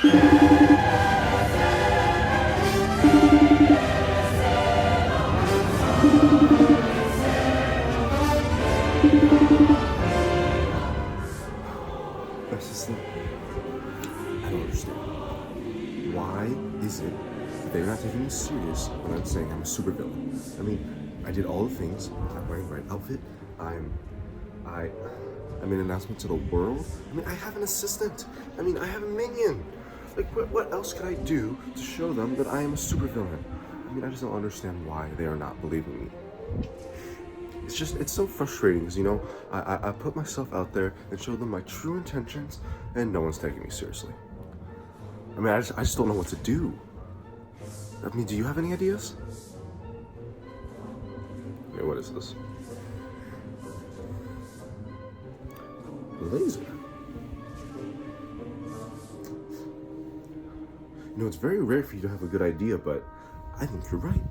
That's just, I don't understand. Why is it that they're not taking me serious when I'm saying I'm a supervillain? I mean, I did all the things. I'm wearing the right outfit. I made an announcement to the world. I mean, I have an assistant. I mean, I have a minion. Like, what else could I do to show them that I am a supervillain? I mean, I just don't understand why they are not believing me. It's so frustrating because, I put myself out there and show them my true intentions, and no one's taking me seriously. I mean, I just don't know what to do. I mean, do you have any ideas? Okay, what is this? Laser. It's very rare for you to have a good idea, but I think you're right.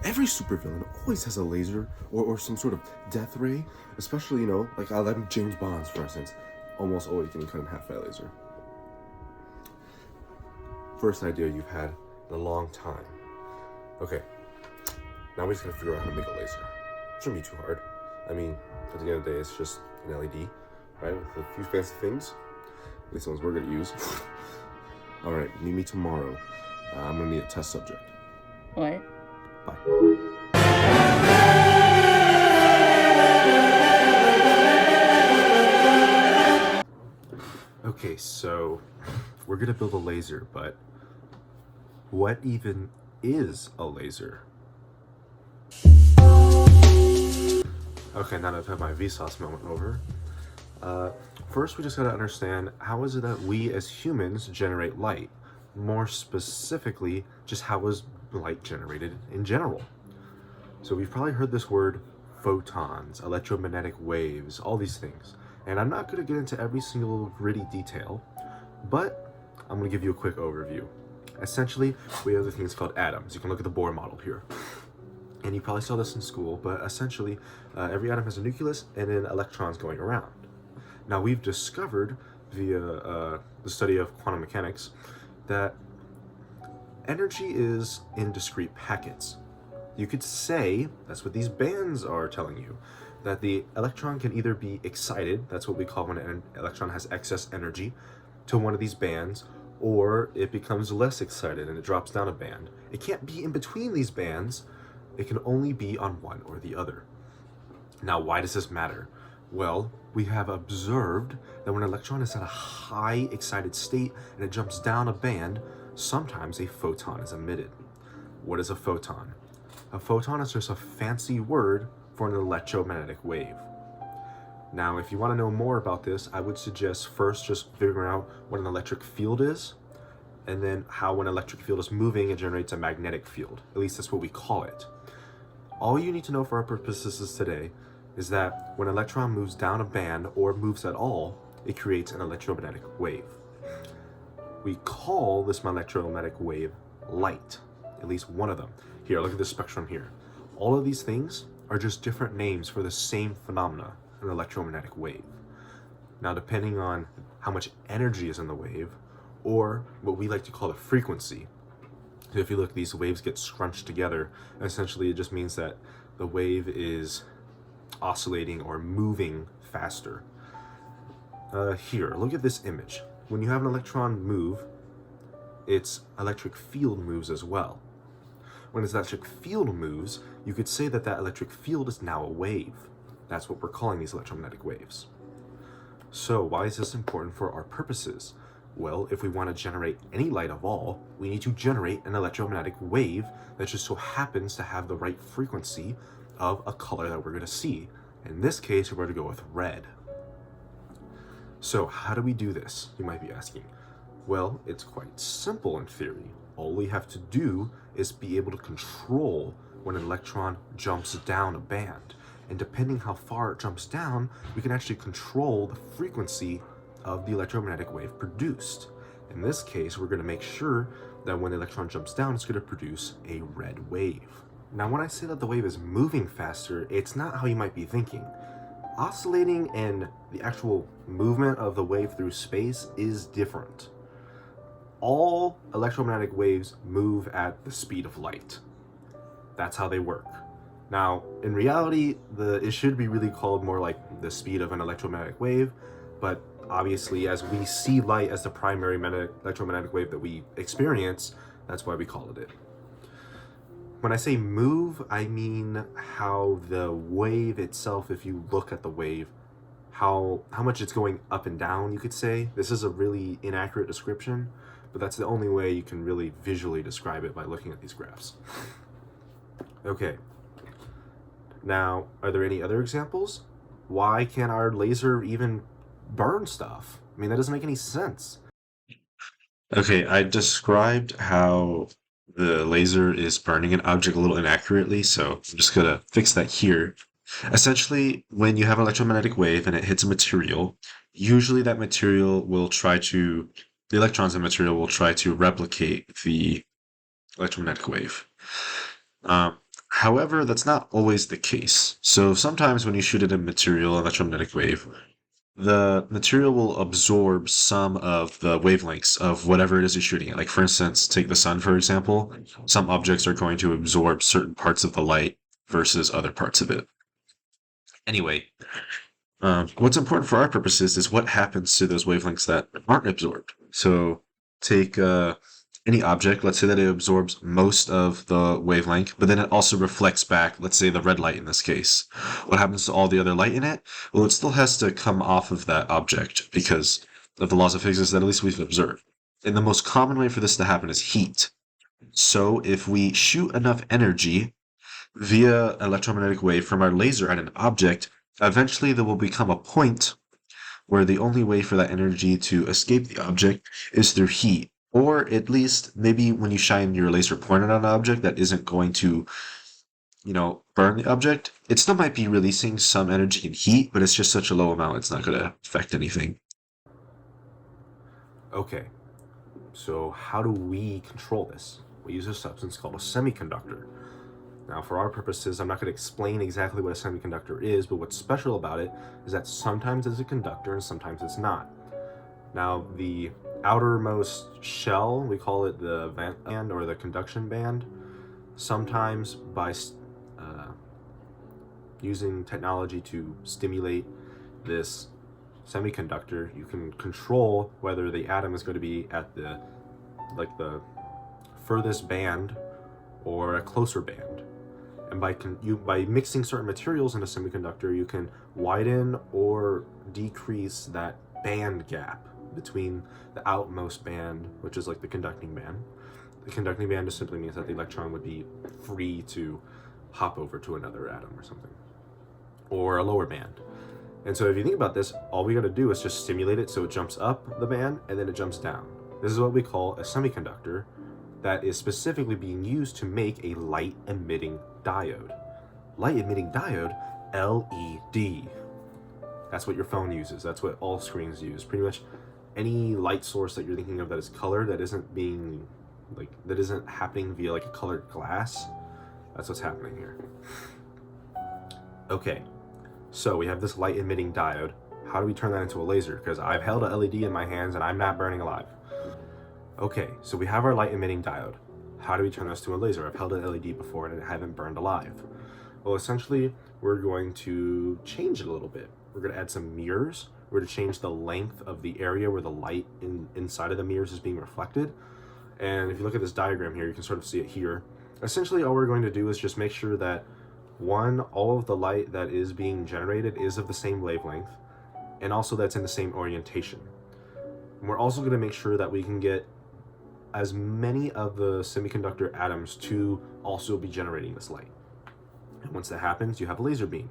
Every supervillain always has a laser or some sort of death ray, especially, like James Bond, for instance, almost always getting cut in half by a laser. First idea you've had in a long time. Okay, now we just gotta figure out how to make a laser. Shouldn't be too hard. I mean, at the end of the day, it's just an LED, right, with a few fancy things. At least the ones we're gonna use. All right, meet me tomorrow. I'm gonna need a test subject. What? Bye. Okay, so we're gonna build a laser, but what even is a laser? Okay, now that I've had my Vsauce moment over, first we just gotta understand how is it that we as humans generate light? More specifically, just how is light generated in general? So we've probably heard this word photons, electromagnetic waves, all these things. And I'm not gonna get into every single gritty detail, but I'm gonna give you a quick overview. Essentially, we have the things called atoms. You can look at the Bohr model here. And you probably saw this in school, but essentially, every atom has a nucleus and then electrons going around. Now we've discovered via the study of quantum mechanics that energy is in discrete packets. You could say, that's what these bands are telling you, that the electron can either be excited, that's what we call when an electron has excess energy, to one of these bands, or it becomes less excited and it drops down a band. It can't be in between these bands, it can only be on one or the other. Now, why does this matter? Well, we have observed that when an electron is at a high excited state and it jumps down a band, sometimes a photon is emitted. What is a photon? A photon is just a fancy word for an electromagnetic wave. Now, if you want to know more about this, I would suggest first just figuring out what an electric field is, and then how when an electric field is moving, it generates a magnetic field. At least that's what we call it. All you need to know for our purposes today is that when an electron moves down a band or moves at all, it creates an electromagnetic wave. We call this electromagnetic wave light, at least one of them. Here, look at this spectrum here. All of these things are just different names for the same phenomena, an electromagnetic wave. Now, depending on how much energy is in the wave, or what we like to call the frequency, so if you look, these waves get scrunched together, essentially it just means that the wave is oscillating or moving faster. Here, look at this image. When you have an electron move, its electric field moves as well. When its electric field moves, you could say that that electric field is now a wave. That's what we're calling these electromagnetic waves. So why is this important for our purposes? Well, if we want to generate any light at all, we need to generate an electromagnetic wave that just so happens to have the right frequency of a color that we're going to see. In this case, we're going to go with red. So how do we do this, you might be asking? Well, it's quite simple in theory. All we have to do is be able to control when an electron jumps down a band. And depending how far it jumps down, we can actually control the frequency of the electromagnetic wave produced. In this case, we're going to make sure that when the electron jumps down, it's going to produce a red wave. Now, when I say that the wave is moving faster, it's not how you might be thinking. Oscillating and the actual movement of the wave through space is different. all electromagnetic waves move at the speed of light. That's how they work. Now, in reality, it should be really called more like the speed of an electromagnetic wave, but obviously, as we see light as the primary electromagnetic wave that we experience, that's why we call it. When I say move, I mean how the wave itself, if you look at the wave, how much it's going up and down, you could say. This is a really inaccurate description, but that's the only way you can really visually describe it, by looking at these graphs. Okay. Now, are there any other examples? Why can't our laser even burn stuff? I mean, that doesn't make any sense. Okay, I described how the laser is burning an object a little inaccurately, so I'm just gonna fix that here. Essentially, when you have an electromagnetic wave and it hits a material, usually that material will the electrons in the material will try to replicate the electromagnetic wave. Um, However, that's not always the case. So sometimes when you shoot at a material, electromagnetic wave, the material will absorb some of the wavelengths of whatever it is you're shooting at. Like, for instance, take the sun, for example. Some objects are going to absorb certain parts of the light versus other parts of it. Anyway, what's important for our purposes is what happens to those wavelengths that aren't absorbed. So take any object, let's say that it absorbs most of the wavelength, but then it also reflects back, let's say the red light in this case. What happens to all the other light in it? Well, it still has to come off of that object because of the laws of physics that at least we've observed. And the most common way for this to happen is heat. So if we shoot enough energy via electromagnetic wave from our laser at an object, eventually there will become a point where the only way for that energy to escape the object is through heat. Or at least maybe when you shine your laser pointer on an object that isn't going to, burn the object, it still might be releasing some energy and heat, but it's just such a low amount it's not going to affect anything. Okay, so how do we control this? We use a substance called a semiconductor. Now, for our purposes, I'm not going to explain exactly what a semiconductor is, but what's special about it is that sometimes it's a conductor and sometimes it's not. Now, the outermost shell, we call it the valence band or the conduction band. Sometimes by using technology to stimulate this semiconductor, you can control whether the atom is going to be at the furthest band or a closer band. And by mixing certain materials in a semiconductor, you can widen or decrease that band gap between the outmost band, which is like the conducting band. The conducting band just simply means that the electron would be free to hop over to another atom or something, or a lower band. And so if you think about this, all we got to do is just stimulate it so it jumps up the band and then it jumps down. This is what we call a semiconductor that is specifically being used to make a light emitting diode. Light emitting diode, LED. That's what your phone uses. That's what all screens use. Pretty much any light source that you're thinking of that is color, that isn't happening via like a colored glass. That's what's happening here. Okay, so we have this light emitting diode. How do we turn that into a laser? Because I've held a LED in my hands and I'm not burning alive. Okay, so we have our light emitting diode. How do we turn this to a laser? I've held an LED before and I haven't burned alive. Well, essentially, we're going to change it a little bit. We're going to add some mirrors. We're going to change the length of the area where the light inside of the mirrors is being reflected. And if you look at this diagram here, you can sort of see it here. Essentially, all we're going to do is just make sure that all of the light that is being generated is of the same wavelength, and also that's in the same orientation. And we're also going to make sure that we can get as many of the semiconductor atoms to also be generating this light. And once that happens, you have a laser beam.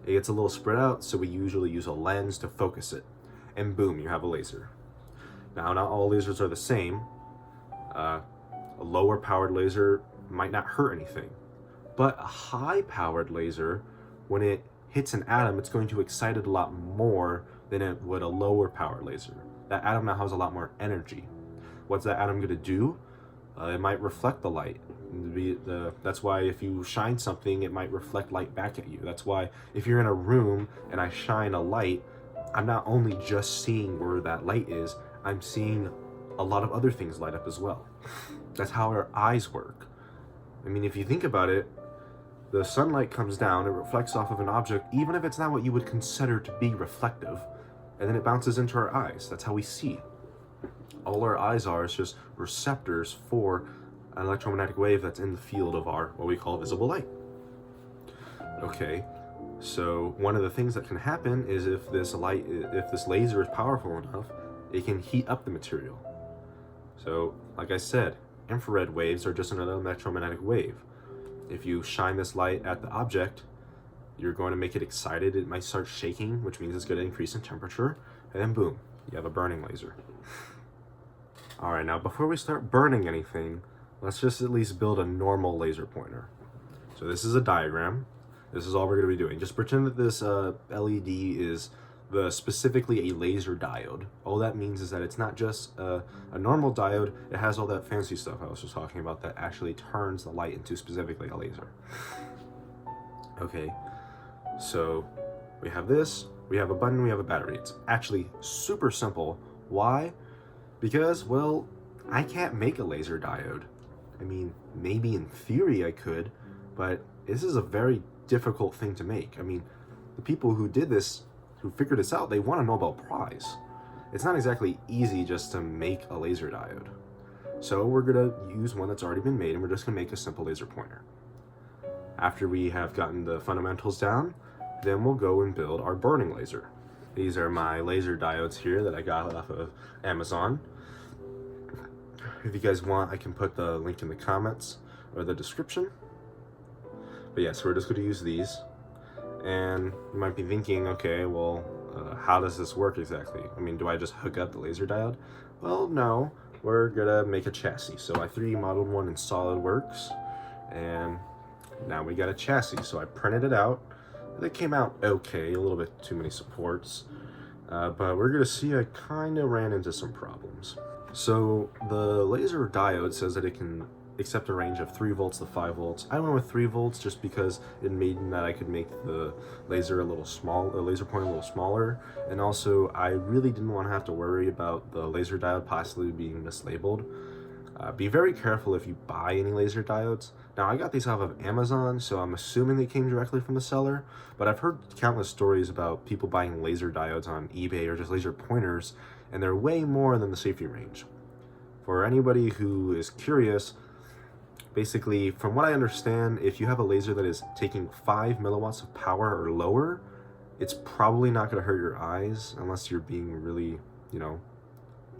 It gets a little spread out, so we usually use a lens to focus it. And boom, you have a laser. Now, not all lasers are the same. A lower powered laser might not hurt anything. But a high powered laser, when it hits an atom, it's going to excite it a lot more than it would a lower powered laser. That atom now has a lot more energy. What's that atom going to do? It might reflect the light. That's why if you shine something, it might reflect light back at you. That's why if you're in a room and I shine a light, I'm not only just seeing where that light is, I'm seeing a lot of other things light up as well. That's how our eyes work. I mean, if you think about it, the sunlight comes down, it reflects off of an object, even if it's not what you would consider to be reflective, and then it bounces into our eyes. That's how we see. All our eyes are is just receptors for an electromagnetic wave that's in the field of our, what we call visible light. Okay, so one of the things that can happen is if this laser is powerful enough, it can heat up the material. So, like I said, infrared waves are just another electromagnetic wave. If you shine this light at the object, you're going to make it excited. It might start shaking, which means it's going to increase in temperature, and then boom, you have a burning laser. All right, now before we start burning anything, let's just at least build a normal laser pointer. So this is a diagram. This is all we're going to be doing. Just pretend that this LED is specifically a laser diode. All that means is that it's not just a normal diode, it has all that fancy stuff I was just talking about that actually turns the light into specifically a laser. Okay, so we have this, we have a button, we have a battery. It's actually super simple. Why? Because, well, I can't make a laser diode. I mean, maybe in theory I could, but this is a very difficult thing to make. I mean, the people who did this, who figured this out, they won a Nobel Prize. It's not exactly easy just to make a laser diode. So we're gonna use one that's already been made, and we're just gonna make a simple laser pointer. After we have gotten the fundamentals down, then we'll go and build our burning laser. These are my laser diodes here that I got off of Amazon. If you guys want, I can put the link in the comments or the description. But yes, we're just going to use these. And you might be thinking, okay, well, how does this work exactly? I mean, do I just hook up the laser diode? Well, no. We're going to make a chassis. So I 3D modeled one in SolidWorks. And now we got a chassis. So I printed it out. It came out okay, a little bit too many supports, but we're gonna see I kind of ran into some problems. So the laser diode says that it can accept a range of 3 volts to 5 volts. I went with 3 volts just because it made that I could make the laser a little small, the laser point a little smaller, and also I really didn't want to have to worry about the laser diode possibly being mislabeled. Be very careful if you buy any laser diodes. Now, I got these off of Amazon, so I'm assuming they came directly from the seller, but I've heard countless stories about people buying laser diodes on eBay or just laser pointers, and they're way more than the safety range. For anybody who is curious, basically, from what I understand, if you have a laser that is taking 5 milliwatts of power or lower, it's probably not going to hurt your eyes unless you're being really,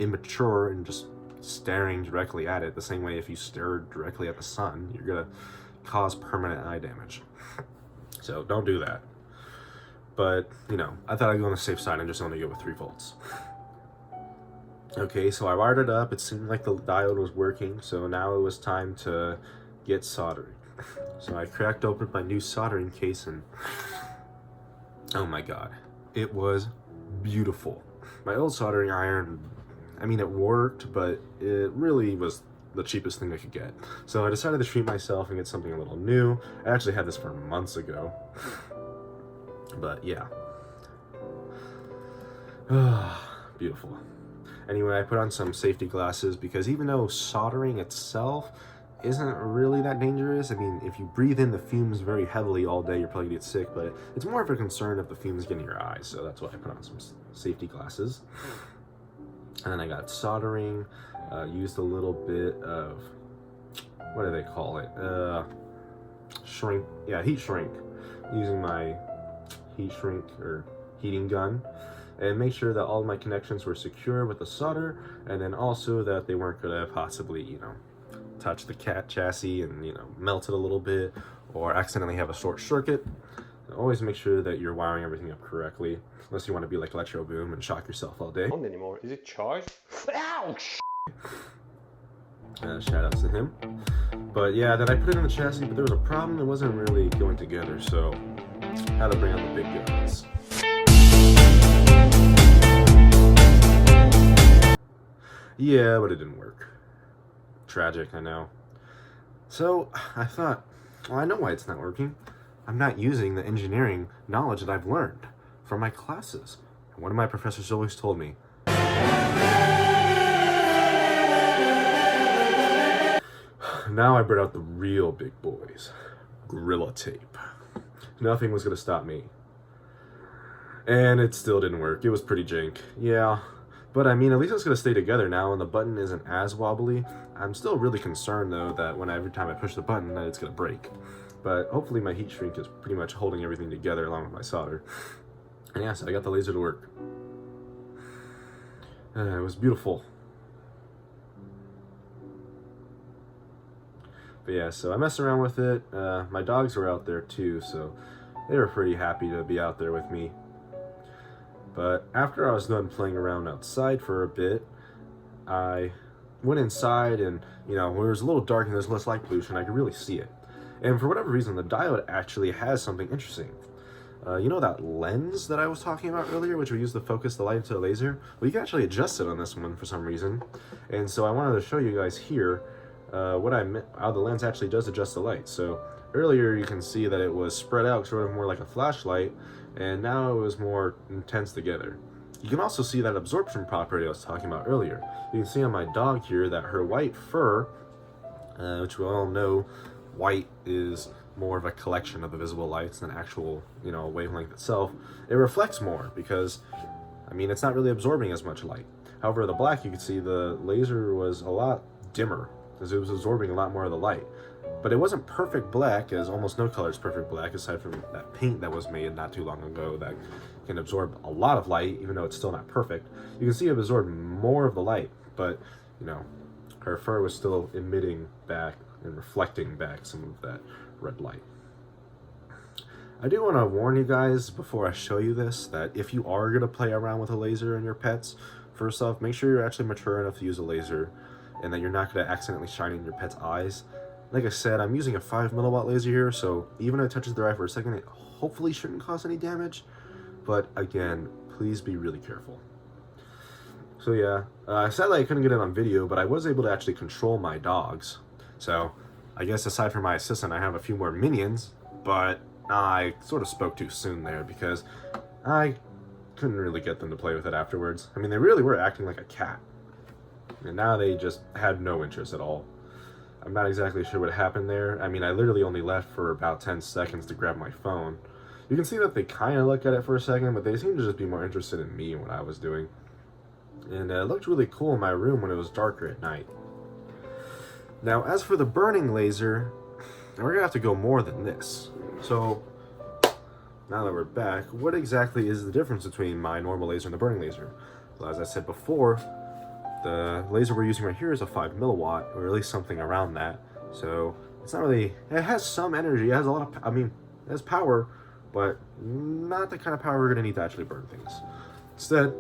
immature and just staring directly at it. The same way if you stare directly at the sun, you're gonna cause permanent eye damage. So don't do that. But I thought I'd go on the safe side and just only go with 3 volts. Okay, so I wired it up. It seemed like the diode was working, so now it was time to get soldering. So I cracked open my new soldering case, and oh my god, it was beautiful. My old soldering iron, I mean, it worked, but it really was the cheapest thing I could get. So I decided to treat myself and get something a little new. I actually had this for months ago. But yeah. Beautiful. Anyway, I put on some safety glasses because even though soldering itself isn't really that dangerous, I mean, if you breathe in the fumes very heavily all day, you're probably gonna get sick, but it's more of a concern if the fumes get in your eyes. So that's why I put on some safety glasses. And then I got soldering, used a little bit of, what do they call it? Shrink, yeah, heat shrink. Using my heat shrink or heating gun. And make sure that all my connections were secure with the solder, and then also that they weren't gonna possibly, touch the chassis and, melt it a little bit, or accidentally have a short circuit. Always make sure that you're wiring everything up correctly, unless you want to be like Electro Boom and shock yourself all day. Not anymore. Is it charged? Ouch! Shout outs to him. But yeah, then I put it in the chassis, but there was a problem. It wasn't really going together, so I had to bring out the big guns. Yeah, but it didn't work. Tragic, I know. So I thought, well, I know why it's not working. I'm not using the engineering knowledge that I've learned from my classes. And one of my professors always told me, now I brought out the real big boys. Gorilla Tape. Nothing was gonna stop me. And it still didn't work. It was pretty jank. Yeah. But I mean, at least it's gonna stay together now and the button isn't as wobbly. I'm still really concerned though that every time I push the button that it's gonna break. But hopefully my heat shrink is pretty much holding everything together along with my solder. And yeah, so I got the laser to work. It was beautiful. But yeah, so I messed around with it. My dogs were out there too, so they were pretty happy to be out there with me. But after I was done playing around outside for a bit, I went inside and, you know, when it was a little dark and there's less light pollution, I could really see it. And for whatever reason, the diode actually has something interesting. You know that lens that I was talking about earlier, which we use to focus the light into the laser? Well, you can actually adjust it on this one for some reason. And so I wanted to show you guys here what I meant, how the lens actually does adjust the light. So earlier you can see that it was spread out sort of more like a flashlight, and now it was more intense together. You can also see that absorption property I was talking about earlier. You can see on my dog here that her white fur, which we all know, white is more of a collection of the visible lights than actual, you know, wavelength itself. It reflects more because, I mean, it's not really absorbing as much light. However, the black, you can see the laser was a lot dimmer because it was absorbing a lot more of the light. But it wasn't perfect black, as almost no color is perfect black aside from that paint that was made not too long ago that can absorb a lot of light, even though it's still not perfect. You can see it absorbed more of the light, but, you know, her fur was still emitting back and reflecting back some of that red light. I do want to warn you guys before I show you this that if you are going to play around with a laser in your pets, first off, make sure you're actually mature enough to use a laser and that you're not going to accidentally shine in your pet's eyes. Like I said, I'm using a 5 milliwatt laser here, so even if it touches their eye for a second, it hopefully shouldn't cause any damage. But again, please be really careful. So yeah, sadly I couldn't get it on video, but I was able to actually control my dogs. So I guess aside from my assistant, I have a few more minions, but I sort of spoke too soon there because I couldn't really get them to play with it afterwards. I mean, they really were acting like a cat. And now they just had no interest at all. I'm not exactly sure what happened there. I mean, I literally only left for about 10 seconds to grab my phone. You can see that they kind of look at it for a second, but they seem to just be more interested in me and what I was doing. And it looked really cool in my room when it was darker at night. Now, as for the burning laser, we're gonna have to go more than this. So, now that we're back, what exactly is the difference between my normal laser and the burning laser? Well, as I said before, the laser we're using right here is a 5 milliwatt, or at least something around that. So, it's not really, it has some energy, it has a lot of, it has power, but not the kind of power we're gonna need to actually burn things. Instead,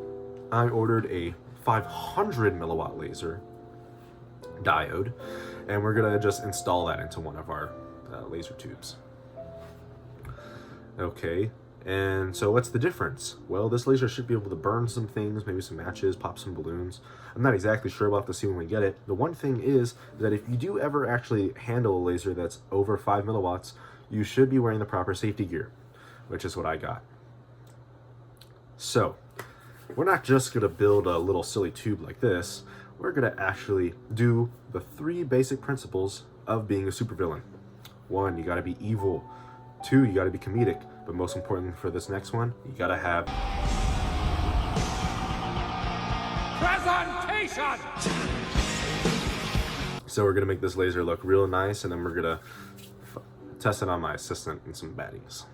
I ordered a 500 milliwatt laser diode, and we're gonna just install that into one of our laser tubes. Okay, and so what's the difference? Well, this laser should be able to burn some things, maybe some matches, pop some balloons. I'm not exactly sure, we'll have to see when we get it. The one thing is that if you do ever actually handle a laser that's over 5 milliwatts, you should be wearing the proper safety gear, which is what I got. So, we're not just gonna build a little silly tube like this, we're gonna actually do the 3 basic principles of being a supervillain. 1, you gotta be evil. 2, you gotta be comedic. But most important for this next one, you gotta have presentation! So we're gonna make this laser look real nice, and then we're gonna test it on my assistant and some baddies.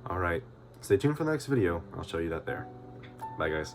Alright, stay tuned for the next video. I'll show you that there. Bye guys.